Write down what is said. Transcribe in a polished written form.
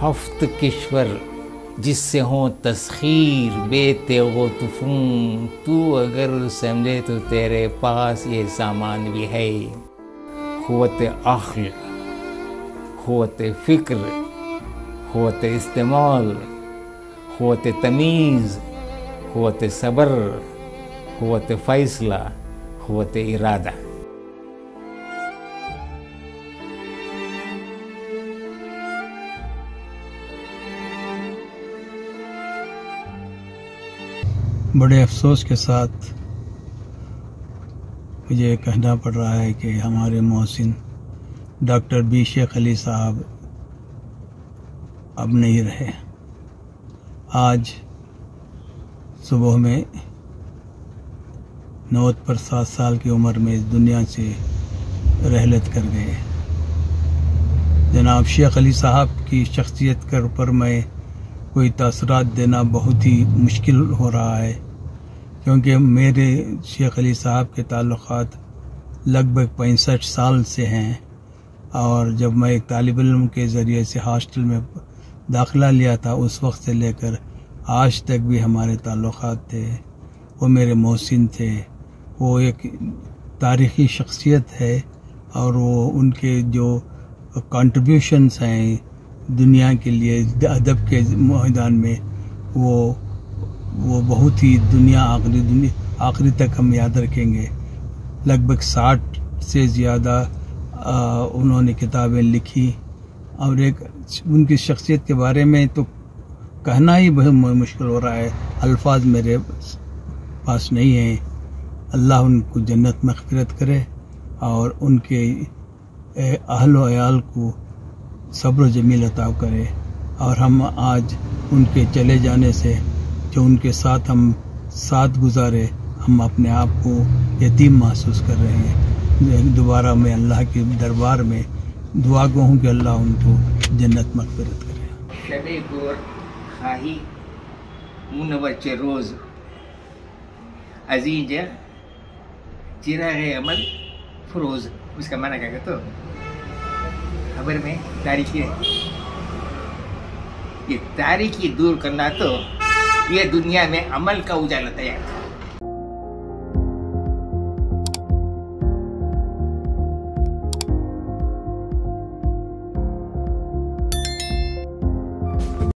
हफ्त किश्वर जिससे हो तस्खीर बेते वो तुफून, तू अगर समझे तो तेरे पास ये सामान भी है। क़ुव्वत अक़्ल, क़ुव्वत फ़िक्र, क़ुव्वत इस्तेमाल, क़ुव्वत तमीज़, क़ुव्वत सब्र, क़ुव्वत फ़ैसला, क़ुव्वत इरादा। बड़े अफसोस के साथ मुझे कहना पड़ रहा है कि हमारे मोहसिन डॉक्टर बी शेख अली साहब अब नहीं रहे। आज सुबह में 7 साल की उम्र में इस दुनिया से रहलत कर गए। जनाब शेख अली साहब की शख्सियत के ऊपर मैं कोई तासरात देना बहुत ही मुश्किल हो रहा है, क्योंकि मेरे शेख अली साहब के ताल्लुक़ात लगभग 65 साल से हैं। और जब मैं एक तालिब इल्म के ज़रिए से हॉस्टल में दाखिला लिया था, उस वक्त से लेकर आज तक भी हमारे ताल्लुक़ात थे। वो मेरे मोहसिन थे, वो एक तारीख़ी शख्सियत है और वो उनके जो कंट्रीब्यूशंस हैं दुनिया के लिए अदब के मैदान में वो बहुत ही आखिरी तक हम याद रखेंगे। लगभग 60 से ज़्यादा उन्होंने किताबें लिखी और एक उनकी शख्सियत के बारे में तो कहना ही बहुत मुश्किल हो रहा है, अल्फाज मेरे पास नहीं हैं। अल्लाह उनको जन्नत मग़फ़िरत करे और उनके अहल व अयाल को सब्र जमील अता करे। और हम आज उनके चले जाने से जो उनके साथ हम साथ गुजारे, हम अपने आप को यतीम महसूस कर रहे हैं। दोबारा मैं अल्लाह के दरबार में दुआ गो हूँ कि अल्लाह उनको जन्नत मग़फ़िरत करे। शबे गोर खाही मुनव्वर रोज़ अजीज चिराग़ अमल फरोज़, उसका माना क्या कहते हो? खबर में तारीखी है, ये तारीखी दूर करना तो ये दुनिया में अमल का उजाला तैयार